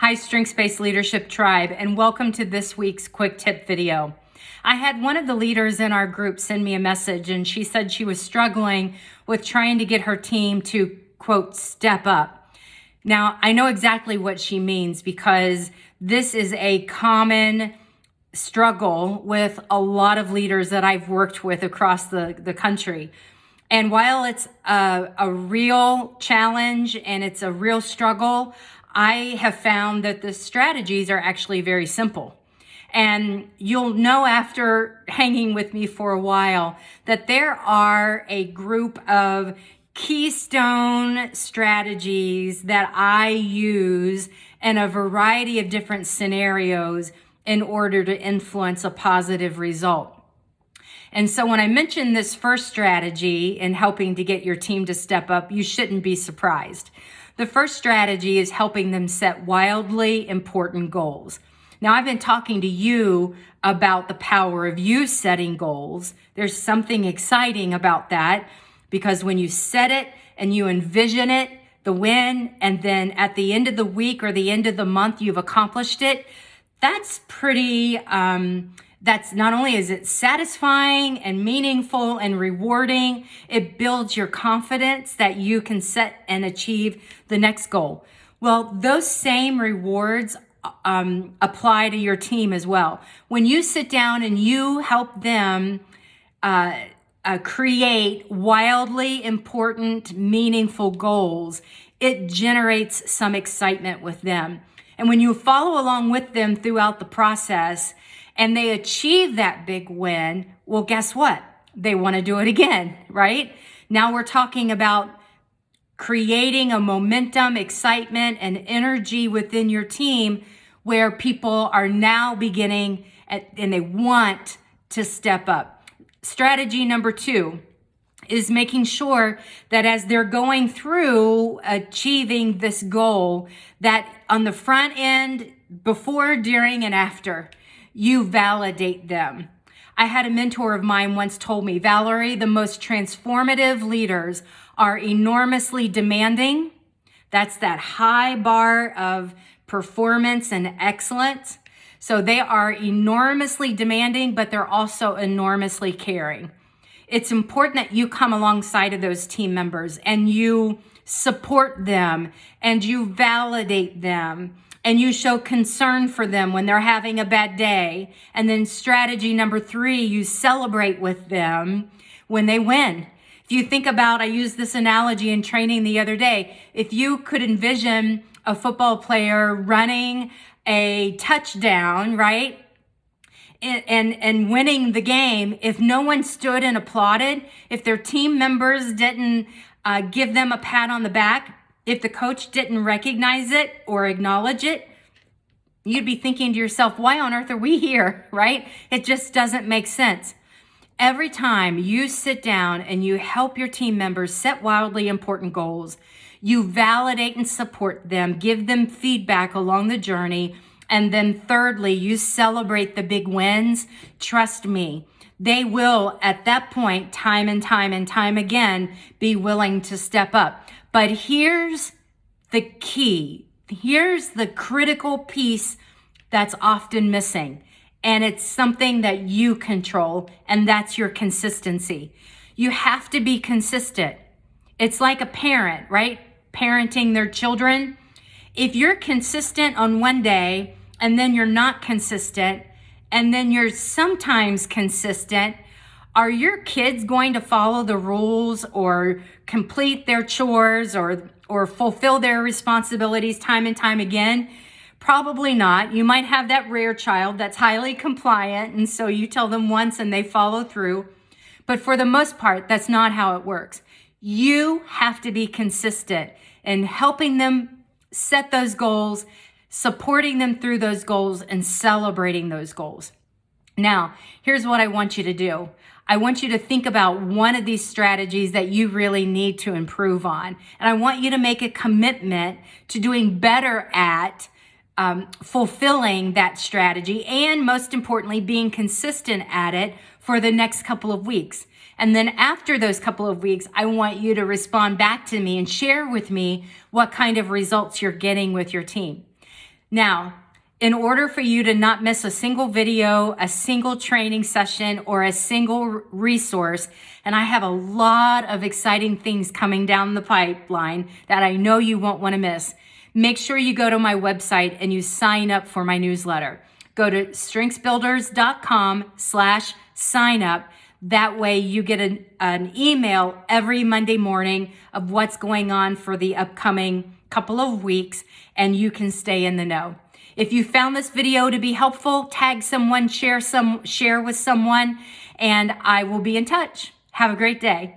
Hi, Strengths-Based Leadership Tribe, and welcome to this week's quick tip video. I had one of the leaders in our group send me a message, and she said she was struggling with trying to get her team to, quote, step up. Now, I know exactly what she means because this is a common struggle with a lot of leaders that I've worked with across the country. And while it's a real challenge and it's a real struggle, I have found that the strategies are actually very simple. And you'll know after hanging with me for a while that there are a group of keystone strategies that I use in a variety of different scenarios in order to influence a positive result. And so when I mention this first strategy in helping to get your team to step up, you shouldn't be surprised. The first strategy is helping them set wildly important goals. Now, I've been talking to you about the power of you setting goals. There's something exciting about that because when you set it and you envision it, the win, and then at the end of the week or the end of the month, you've accomplished it, that's pretty, that's not only is it satisfying and meaningful and rewarding, it builds your confidence that you can set and achieve the next goal. Well, those same rewards apply to your team as well. When you sit down and you help them create wildly important, meaningful goals, it generates some excitement with them. And when you follow along with them throughout the process and they achieve that big win, well, guess what? They want to do it again, right? Now we're talking about creating a momentum, excitement, and energy within your team where people are now beginning and they want to step up. Strategy number 2 is making sure that as they're going through achieving this goal, that on the front end, before, during, and after, you validate them. I had a mentor of mine once told me, Valerie, the most transformative leaders are enormously demanding. That's that high bar of performance and excellence. So they are enormously demanding, but they're also enormously caring. It's important that you come alongside of those team members and you support them and you validate them and you show concern for them when they're having a bad day. And then strategy number 3, you celebrate with them when they win. If you think about, I used this analogy in training the other day. If you could envision a football player running a touchdown, right? And winning the game, if no one stood and applauded, if their team members didn't give them a pat on the back, if the coach didn't recognize it or acknowledge it, you'd be thinking to yourself, why on earth are we here, right? It just doesn't make sense. Every time you sit down and you help your team members set wildly important goals, you validate and support them, give them feedback along the journey, and then thirdly, you celebrate the big wins. Trust me, they will at that point, time and time again, be willing to step up. But here's the key. Here's the critical piece that's often missing. And it's something that you control, and that's your consistency. You have to be consistent. It's like a parent, right? Parenting their children. If you're consistent on one day, and then you're not consistent, and then you're sometimes consistent, are your kids going to follow the rules or complete their chores or fulfill their responsibilities time and time again? Probably not. You might have that rare child that's highly compliant, and so you tell them once and they follow through. But for the most part, that's not how it works. You have to be consistent in helping them set those goals, supporting them through those goals, and celebrating those goals. Now, here's what I want you to do. I want you to think about one of these strategies that you really need to improve on. And I want you to make a commitment to doing better at fulfilling that strategy and, most importantly, being consistent at it for the next couple of weeks. And then after those couple of weeks, I want you to respond back to me and share with me what kind of results you're getting with your team. Now, in order for you to not miss a single video, a single training session, or a single resource, and I have a lot of exciting things coming down the pipeline that I know you won't want to miss, make sure you go to my website and you sign up for my newsletter. Go to strengthsbuilders.com/sign up. That way you get an email every Monday morning of what's going on for the upcoming couple of weeks, and you can stay in the know. If you found this video to be helpful, tag someone, share with someone, and I will be in touch. Have a great day.